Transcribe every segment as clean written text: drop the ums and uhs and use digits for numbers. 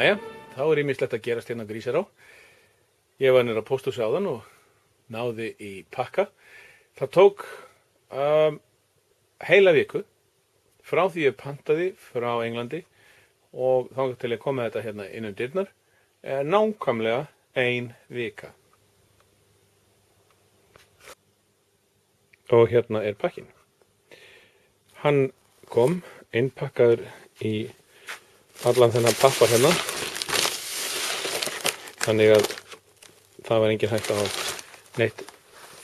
Jæja, þá ýmislegt að gerast hérna á Grísará. Ég var niður á pósthúsi áðan og náði í pakka. Það tók heila viku frá því ég pantaði frá Englandi og þangað til ég kom með þetta hérna inn dyrnar. Nákvæmlega 1 vika. Og hérna er pakkinn. Hann kom innpakkaður í allan þennan pappar hérna. Þannig að það var engin hægt að neitt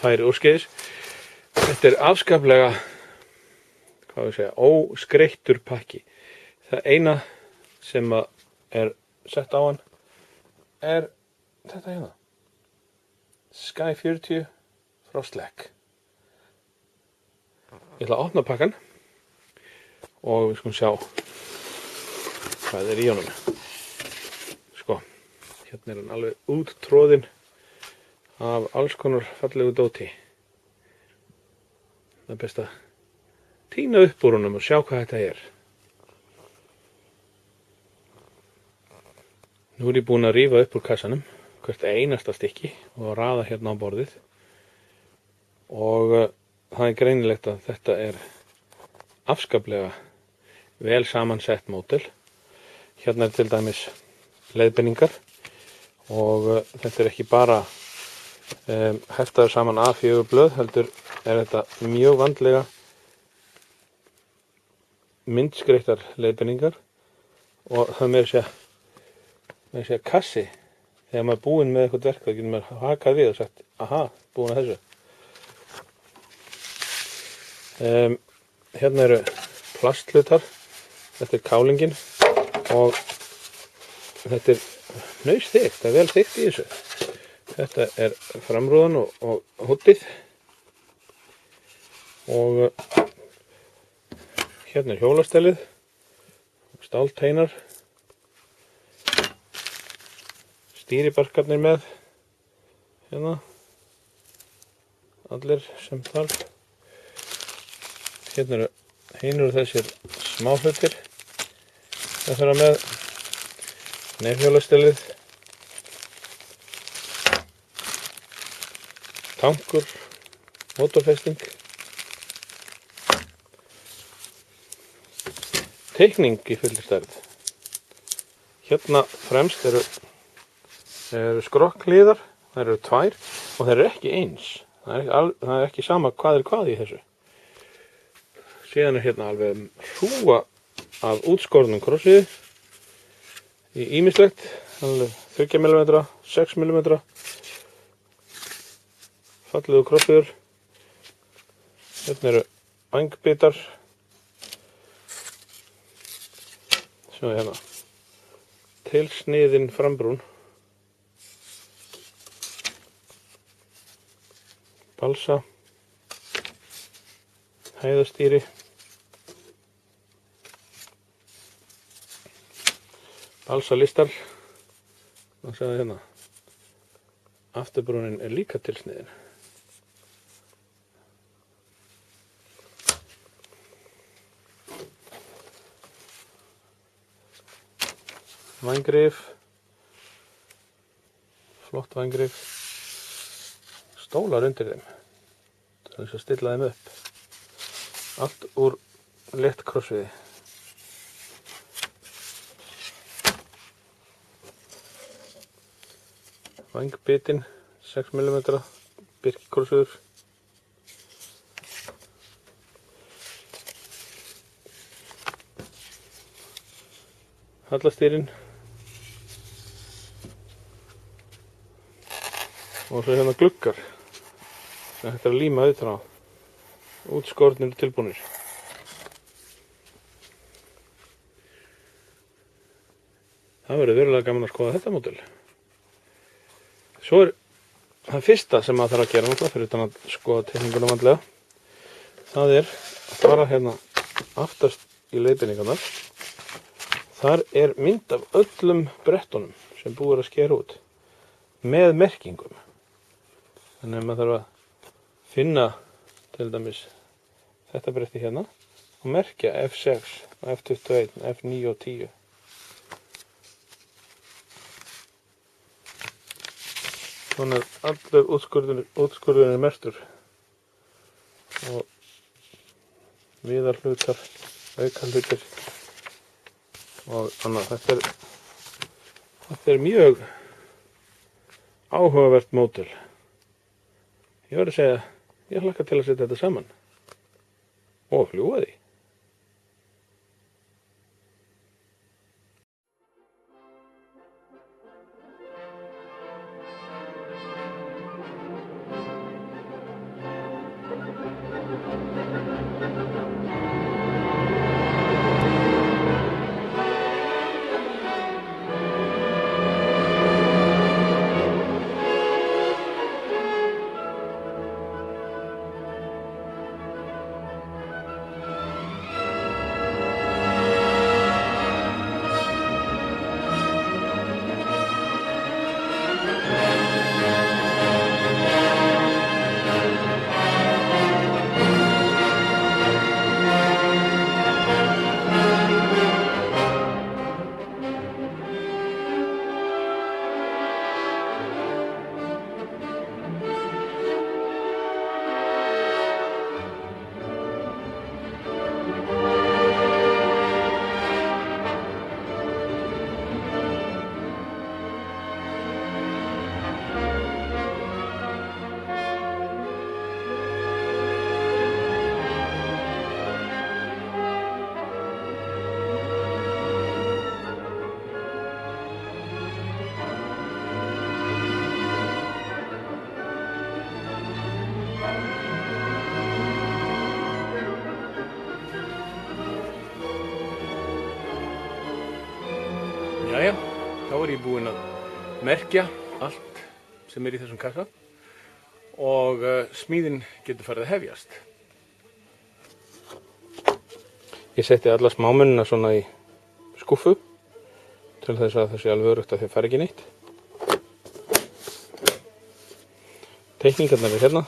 færi úrskeiðis. Þetta er afskaplega, óskreittur pakki. Það eina sem er sett á hann er þetta hérna. Sky 40 frá Slack. Ég ætla að opna pakkan og við skulum sjá hvað er í honum. Sko, hérna er hann alveg úttroðinn af alls konar fallegu dóti. Það er best að tína upp úr honum og sjá hvað þetta er. Nú er ég búinn að rífa upp úr kassanum hvert einasta stykki og raða hérna á borðið. Og það er greinilegt að þetta er afskaplega vel samansett módel. Hérna er til dæmis leiðbeiningar og þetta er ekki bara heftaður saman A4 blöð, heldur er þetta mjög vandlega myndskreittar leiðbeiningar og það með að segja kassi. Þegar maður er búinn með eitthvað verk, þá getur maður hakað við og sagt, aha, búinn að þessu. Hérna eru plastlutar, þetta er kálingin og þetta er hnausþykkt, það er vel þykkt í þessu. Þetta er framrúðan og húddið og hérna er hjólastellið, stálteinar, stýribarkarnir með, hérna, allir sem þarf. Hérna eru hinur þessir smáhlutir. Það þarf með nefhjólastelið, tankur, mótorfesting, teikning í fullri stærð. Hérna fremst eru skrokkhliðar, það eru 2 og það eru ekki eins. Það er ekki sama hvað er hvað í þessu. Síðan er hérna alveg hrúga af útskornum krossviði í ýmislegt, alveg 3 mm, 6 mm, fallegu krossviður. Hérna eru vængbitar, svo hérna tilsniðin frambrún, balsa, hæðastýri, balsalistar, og sjáðu hérna, afturbrúnin er líka tilsniðin. Vængrif, flott vængrif, stólar undir þeim, til þess að stilla þeim upp. Allt úr létt krossviði. Vængbitin, 6 mm, birkikrossviður. Hallastýrin. Og svo hérna gluggar sem hægt er að líma utan á. Útskornir og tilbúnir. Það verður verulega gaman að skoða þetta módel. Svo er það fyrsta sem maður þarf að gera náttúrulega fyrir utan að skoða teikninguna vandlega. Það er að fara hérna aftast í leiðbeiningarnar. Þar er mynd af öllum brettunum sem búið er að skera út með merkingum. Þannig að maður þarf að finna til dæmis þetta bretti hérna og merkja F6, F21, F9 og 10. Svona er allur útskurðurinn merktur og viðarhlutar, aukahlutir og annað. Þetta er mjög áhugavert módel. Ég verð að segja, ég hlakka til að setja þetta saman og fljúga því. Jæja, þá er ég búinn að merkja allt sem er í þessum kassa og smíðin getur farið að hefjast. Ég setti alla smámunina svona í skúffu til þess að það sé alveg öruggt að þau fari ekki neitt. Teikningarnar er hérna,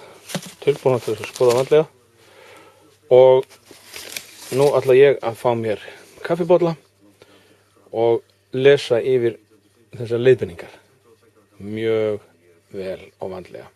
tilbúnar til þess að skoða vandlega og nú ætla ég að fá mér kaffibolla og lesa yfir þessar leiðbeiningar mjög vel og vandlega.